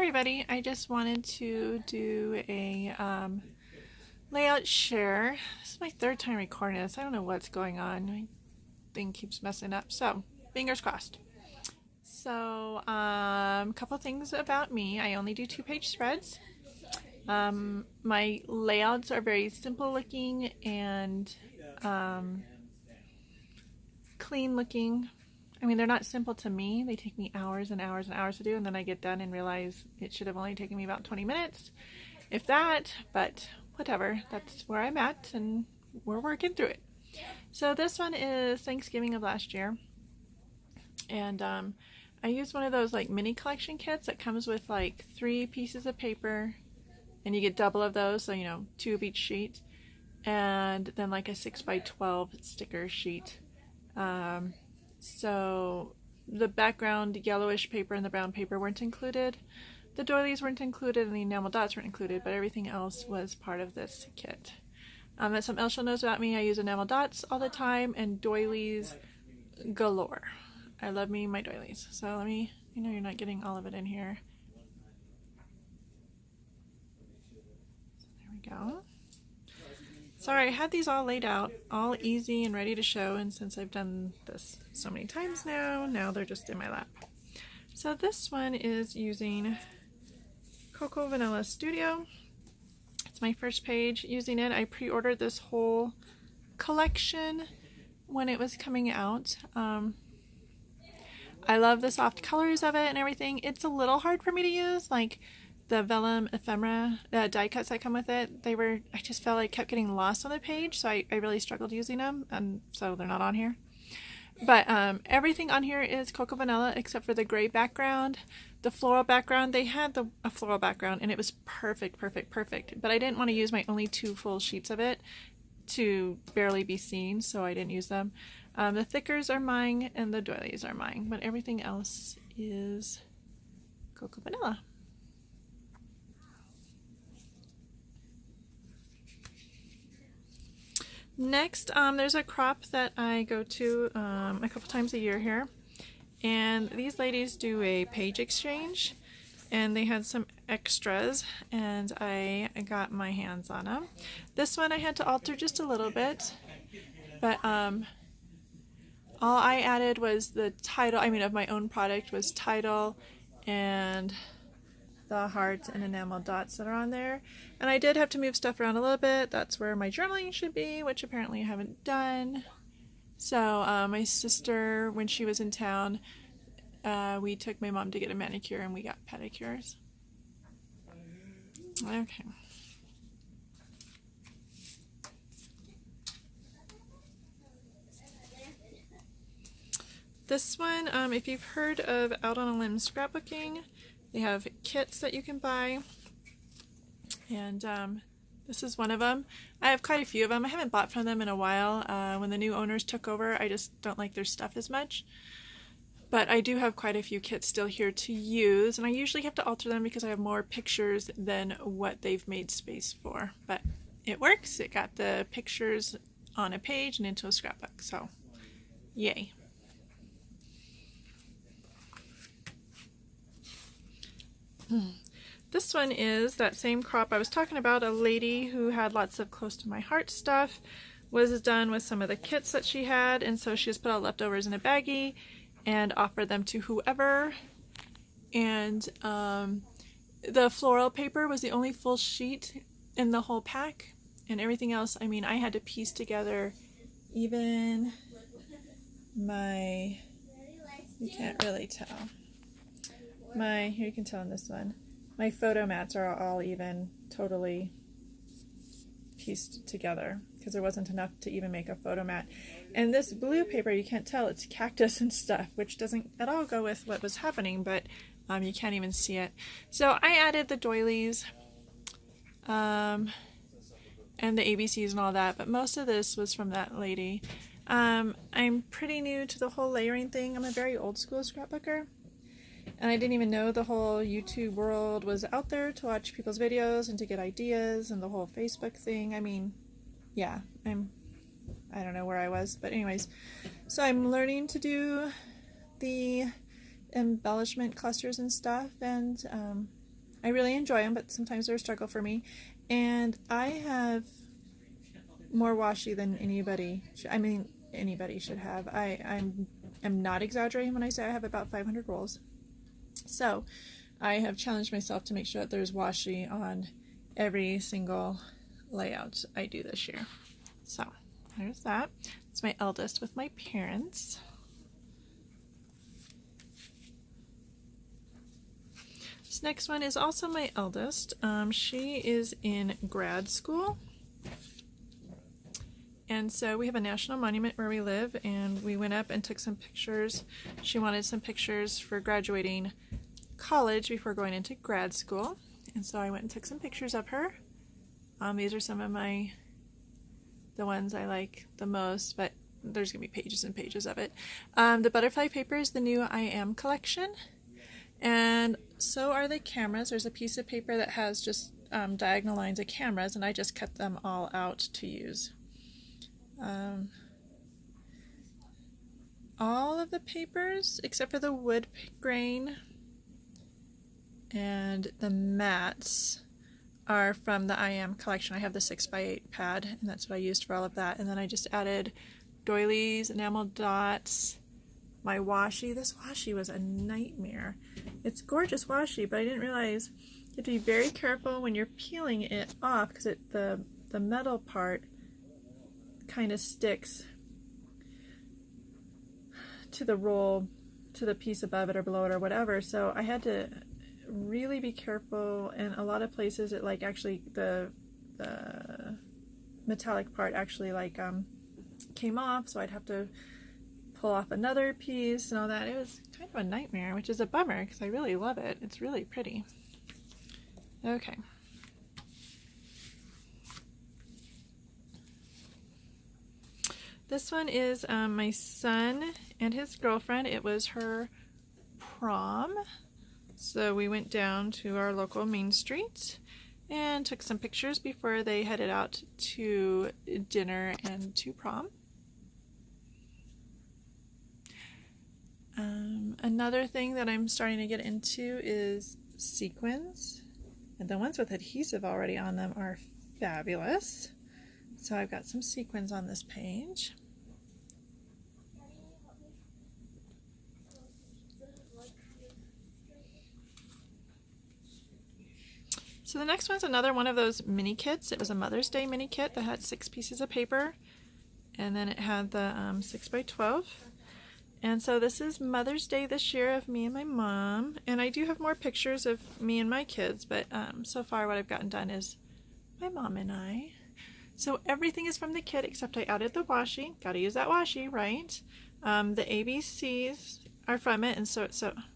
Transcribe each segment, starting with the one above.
everybody, I just wanted to do a layout share. This is my third time recording this. I don't know what's going on. My thing keeps messing up, so fingers crossed. So a couple things about me. I only do 2-page spreads. My layouts are very simple looking and clean looking. I mean, they're not simple to me. They take me hours and hours and hours to do, and then I get done and realize it should have only taken me about 20 minutes, if that, but whatever. That's where I'm at, and we're working through it. So this one is Thanksgiving of last year, and I used one of those like mini collection kits that comes with like 3 pieces of paper, and you get double of those, so 2 of each sheet, and then like a 6x12 sticker sheet. So the background yellowish paper and the brown paper weren't included. The doilies weren't included and the enamel dots weren't included, but everything else was part of this kit. That's something else you'll notice about me. I use enamel dots all the time and doilies galore. I love me my doilies. So let me, you're not getting all of it in here. So there we go. Sorry, I had these all laid out, all easy and ready to show, and since I've done this so many times now they're just in my lap. So this one is using Cocoa Vanilla Studio. It's my first page using it. I pre-ordered this whole collection when it was coming out. I love the soft colors of it and everything. It's a little hard for me to use, like the vellum ephemera die cuts that come with it. I just felt like kept getting lost on the page, so I really struggled using them, and so they're not on here. But everything on here is Cocoa Vanilla except for the gray background. The floral background, they had a floral background and it was perfect. But I didn't want to use my only 2 full sheets of it to barely be seen, so I didn't use them. The thickers are mine and the doilies are mine, but everything else is Cocoa Vanilla. Next, there's a crop that I go to a couple times a year here, and these ladies do a page exchange, and they had some extras, and I got my hands on them. This one I had to alter just a little bit, but all I added was the title, of my own product, was title and the hearts and enamel dots that are on there. And I did have to move stuff around a little bit. That's where my journaling should be, which apparently I haven't done. So my sister, when she was in town, we took my mom to get a manicure and we got pedicures. Okay. This one, if you've heard of Out on a Limb Scrapbooking, they have kits that you can buy, and this is one of them. I have quite a few of them. I haven't bought from them in a while. When the new owners took over, I just don't like their stuff as much. But I do have quite a few kits still here to use, and I usually have to alter them because I have more pictures than what they've made space for. But it works. It got the pictures on a page and into a scrapbook, so yay. This one is that same crop I was talking about. A lady who had lots of close to my heart stuff was done with some of the kits that she had, and so she just put all leftovers in a baggie and offered them to whoever. And the floral paper was the only full sheet in the whole pack, and everything else, I had to piece together even my, you can't really tell. Here you can tell in this one, my photo mats are all even totally pieced together because there wasn't enough to even make a photo mat. And this blue paper, you can't tell, it's cactus and stuff, which doesn't at all go with what was happening, but you can't even see it. So I added the doilies and the ABCs and all that, but most of this was from that lady. I'm pretty new to the whole layering thing. I'm a very old school scrapbooker. And I didn't even know the whole YouTube world was out there to watch people's videos and to get ideas, and the whole Facebook thing. Yeah, I don't know where I was, but anyways. So I'm learning to do the embellishment clusters and stuff, and I really enjoy them, but sometimes they're a struggle for me. And I have more washi than anybody should have. I'm not exaggerating when I say I have about 500 rolls. So I have challenged myself to make sure that there's washi on every single layout I do this year. So there's that. It's my eldest with my parents. This next one is also my eldest. She is in grad school. And so we have a national monument where we live, and we went up and took some pictures. She wanted some pictures for graduating college before going into grad school. And so I went and took some pictures of her. These are some of the ones I like the most, but there's going to be pages and pages of it. The butterfly paper is the new I Am collection. And so are the cameras. There's a piece of paper that has just diagonal lines of cameras, and I just cut them all out to use. All of the papers, except for the wood grain and the mats, are from the I Am collection. I have the 6x8 pad, and that's what I used for all of that. And then I just added doilies, enamel dots, my washi. This washi was a nightmare. It's gorgeous washi, but I didn't realize you have to be very careful when you're peeling it off, because the metal part kind of sticks to the roll, to the piece above it or below it or whatever. So I had to really be careful, and a lot of places it actually the metallic part actually came off, so I'd have to pull off another piece and all that. It was kind of a nightmare, which is a bummer because I really love it. It's really pretty. Okay. This one is my son and his girlfriend. It was her prom. So we went down to our local main street and took some pictures before they headed out to dinner and to prom. Another thing that I'm starting to get into is sequins. And the ones with adhesive already on them are fabulous. So I've got some sequins on this page. So the next one's another one of those mini kits. It was a Mother's Day mini kit that had 6 pieces of paper, and then it had the 6x12. And so this is Mother's Day this year of me and my mom, and I do have more pictures of me and my kids, but so far what I've gotten done is my mom and I. So everything is from the kit except I added the washi. Gotta use that washi, right? The ABCs are from it, and so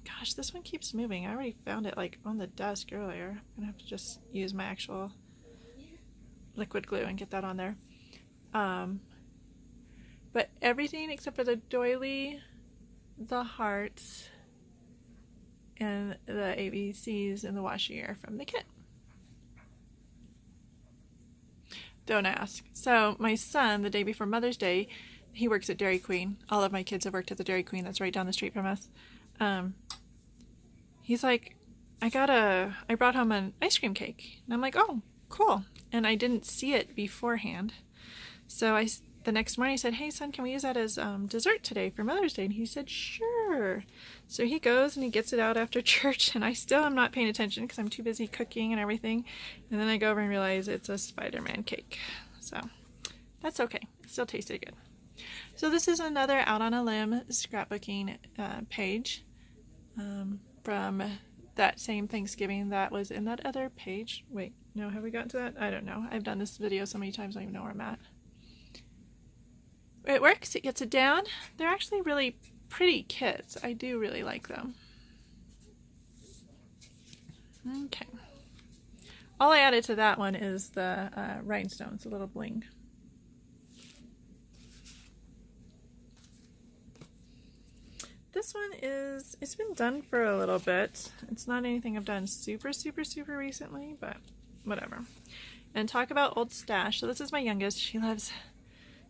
gosh, this one keeps moving. I already found it on the desk earlier. I'm gonna have to just use my actual liquid glue and get that on there. But everything except for the doily, the hearts, and the ABCs and the washi are from the kit. Don't ask. So my son, the day before Mother's Day, he works at Dairy Queen. All of my kids have worked at the Dairy Queen that's right down the street from us. He's like, I brought home an ice cream cake. And I'm like, oh, cool. And I didn't see it beforehand. So the next morning I said, hey son, can we use that as dessert today for Mother's Day? And he said, sure. So he goes and he gets it out after church, and I still am not paying attention because I'm too busy cooking and everything. And then I go over and realize it's a Spider-Man cake. So that's okay. It still tasted good. So this is another Out on a Limb scrapbooking page from that same Thanksgiving that was in that other page. Wait, no, have we gotten to that? I don't know. I've done this video so many times I don't even know where I'm at. It works. It gets it down. They're actually really pretty kits. I do really like them. Okay. All I added to that one is the rhinestones, a little bling. This one it's been done for a little bit. It's not anything I've done super recently, but whatever. And talk about old stash. So this is my youngest. She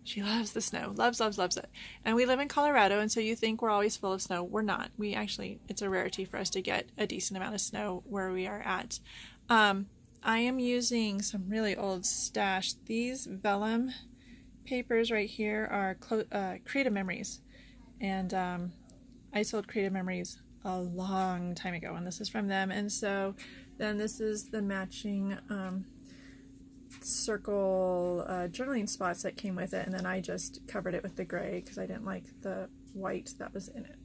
She loves the snow. Loves, loves, loves it. And we live in Colorado, and so you think we're always full of snow. We're not. We actually, it's a rarity for us to get a decent amount of snow where we are at. I am using some really old stash. These vellum papers right here are Creative Memories. And I sold Creative Memories a long time ago, and this is from them. And so then this is the matching circle journaling spots that came with it, and then I just covered it with the gray because I didn't like the white that was in it.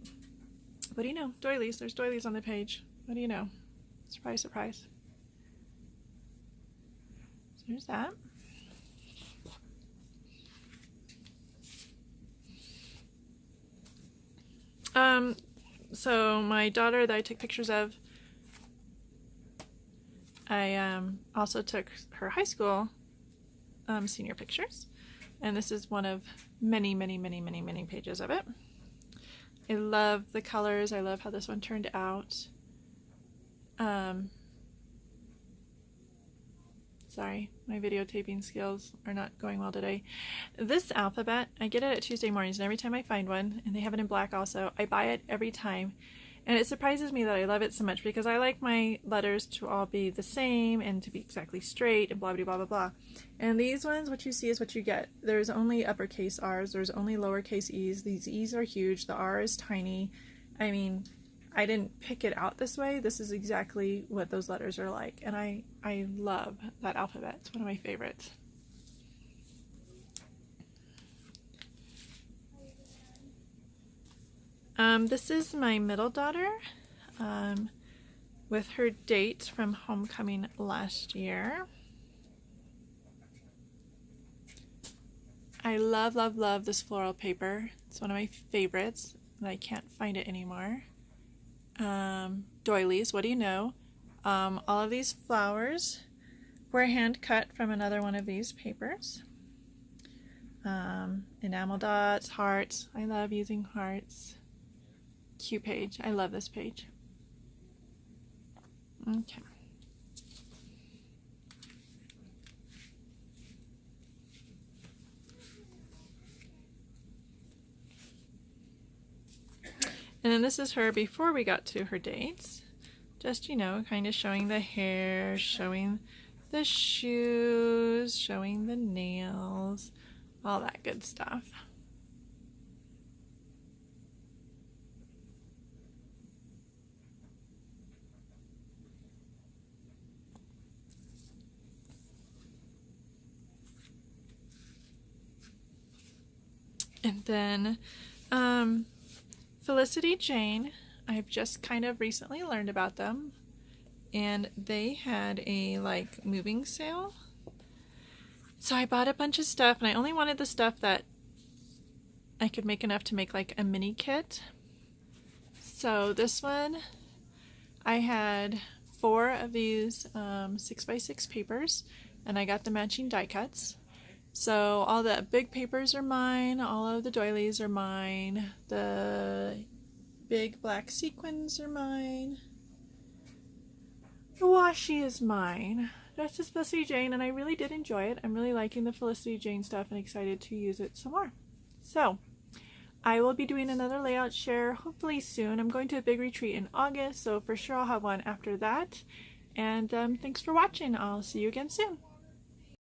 What do you know? Doilies. There's doilies on the page. What do you know? Surprise, surprise. So there's that. So my daughter that I took pictures of, I also took her high school senior pictures, and this is one of many, many, many, many, many pages of it. I love the colors. I love how this one turned out. Sorry, my videotaping skills are not going well today. This alphabet, I get it at Tuesday mornings, and every time I find one, and they have it in black also, I buy it every time. And it surprises me that I love it so much because I like my letters to all be the same and to be exactly straight and blah, blah, blah, blah, blah. And these ones, what you see is what you get. There's only uppercase R's, there's only lowercase E's. These E's are huge, the R is tiny. I mean, I didn't pick it out this way. This is exactly what those letters are like. And I love that alphabet. It's one of my favorites. This is my middle daughter with her date from homecoming last year. I love, love, love this floral paper. It's one of my favorites, and I can't find it anymore. Doilies, what do you know? All of these flowers were hand cut from another one of these papers. Enamel dots, hearts. I love using hearts. Cute page. I love this page. Okay. And then this is her before we got to her dates. Just, you know, kind of showing the hair, showing the shoes, showing the nails, all that good stuff. And then Felicity Jane, I've just kind of recently learned about them, and they had a like moving sale. So I bought a bunch of stuff, and I only wanted the stuff that I could make enough to make like a mini kit. So this one, I had 4 of these 6x6 papers, and I got the matching die cuts. So all the big papers are mine, all of the doilies are mine, the big black sequins are mine, the washi is mine. That's just Felicity Jane, and I really did enjoy it. I'm really liking the Felicity Jane stuff and excited to use it some more. So I will be doing another layout share hopefully soon. I'm going to a big retreat in August, so for sure I'll have one after that. And thanks for watching. I'll see you again soon.